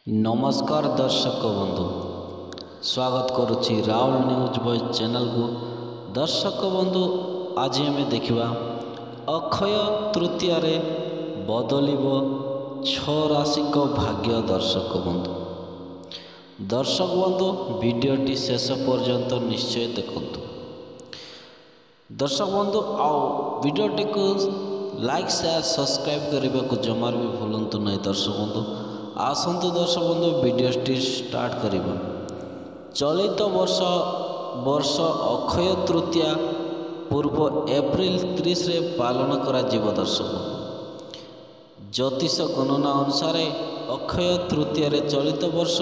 नमस्कार दर्शक बंधु स्वागत करुच्ची राहुल न्यूज बॉय चैनल को। दर्शक बंधु आज आम देखा अक्षय तृतीय बदल 6 राशि भाग्य। दर्शक बंधु वीडियोटी शेष पर्यंत निश्चय देखु। दर्शक बंधु वीडियोटी को लाइक शेयर सब्सक्राइब करने को जमार भी भूलु नहीं। दर्शक बंधु आसतु दर्शक बंधु वीडियोटी स्टार्ट करिबा। चलित वर्ष अक्षय तृतीया पूर्व एप्रिल 30 रे पालन करा जीव। दर्शक ज्योतिष गणना अनुसार अक्षय तृतीया रे चलित वर्ष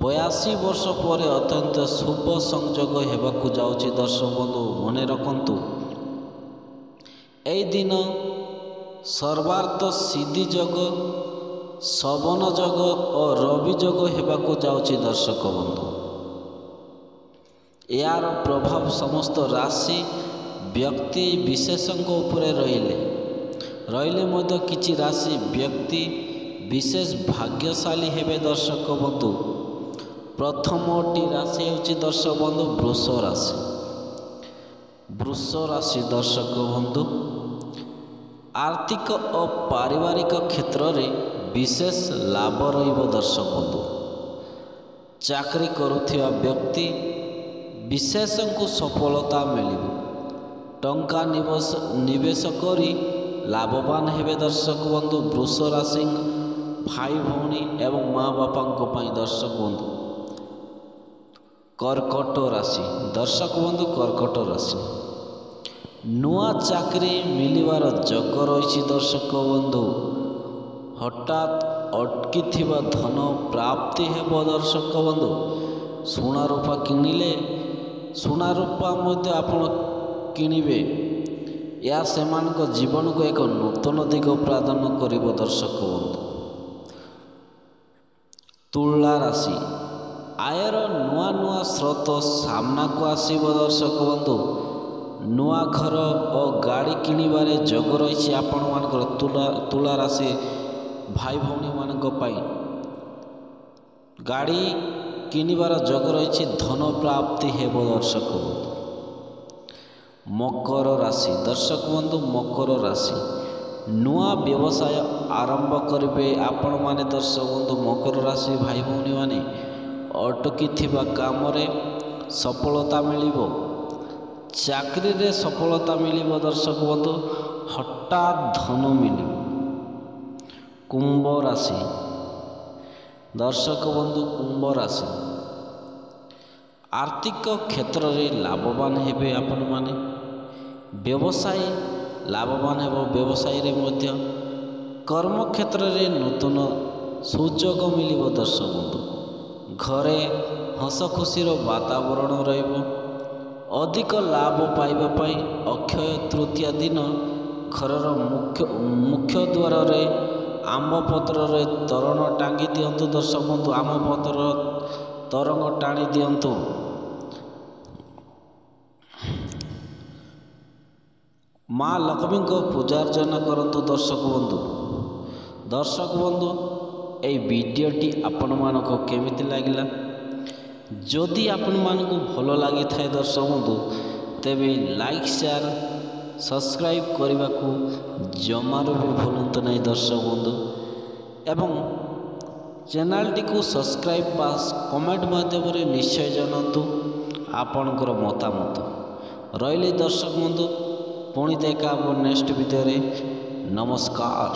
82 वर्ष पर अत्यंत शुभ संयोग हेबाकु जाउची। दर्शक बंधु मने रखंतु एई दिन सर्वार्थ सिद्धि योग, शवन योग और रवि योग हेबाकु जाउची। दर्शक बंधु यार प्रभाव समस्त राशि व्यक्ति विशेषों उपरे रहिले मध्य किछि राशि व्यक्ति विशेष भाग्यशाली हेबे। दर्शक बंधु प्रथमटी राशि होची दर्शक बंधु वृष राशि। वृष राशि दर्शक बंधु आर्थिक और पारिवारिक क्षेत्र में विशेष लाभ रहिब। दर्शक बंधु चाकरी करुथिबा व्यक्ति विशेषों को सफलता मिलिब। टंका निवेश करी लाभवान हेबे। दर्शक बंधु वृष राशि भाई भौणी एवं माँ बापा पाई। दर्शक बंधु कर्कट राशि। दर्शक बंधु कर्कट राशि नुआ चाकरी मिलिबार योग रही। दर्शक बंधु हठात अटकी थिबा धन प्राप्ति हेबो। दर्शक बंधु सुना रूपा किनिले सुना रूपा मध्य आपण किनिबे या सेमानक जीवन को एक नूतन दिग प्रदान करिबो। दर्शक बंधु तुला राशि आयर नुआ नुआ स्रोत सामना को आसीबो। दर्शक बंधु नुआ घर और गाड़ी किनिबारे योग रही। आपण मानकर तुला राशि भाई भौणी मानक पाई गाड़ी किनिबार योग रही। धन प्राप्ति हेबो। दर्शक बंधु मकर राशि। दर्शक बंधु मकर राशि नुआ व्यवसाय आरंभ करेंगे आपण माने। दर्शक बंधु मकर राशि भाई भौणी माने अटकी थिबा काम रे सफलता मिलिबो। चाकरी रे सफलता मिलिबो। दर्शक बंधु हठात धन मिलिबो। कुंभ राशि। दर्शक बंधु कुंभ राशि आर्थिक क्षेत्र में लाभवान हेबे आपण माने। व्यवसाय लाभवान हेबो। व्यवसाय रे मध्य कर्म क्षेत्र में नूतन सुयोग मिलिबो। दर्शक बंधु घरे हस खुशीर वातावरण रहिबो। अधिक लाभ पाइबा पई अक्षय तृतीया दिन घरर मुख्य द्वार रे आंब पत्र रे तोरण टांगी दियंतु। दर्शक बंधु आंब पत्र तरंग टाणी दियंतु। माँ लक्ष्मी को पूजा अर्चना करंतु। दर्शक बंधु ए वीडियोटी आपण मानक केमिति लागिला जदि आपण मानक भल लगी थाए दर्शक बंधु तेबे लाइक शेयर सब्सक्राइब करने को जमार भी भूलु नहीं। दर्शक बंधु एवं चैनल टी को सब्सक्राइब पास कमेंट माध्यम निश्चय जानतु आपणकर मतामत रही। दर्शक बंधु पुणी देखा नेक्स्ट वीडियो रे। नमस्कार।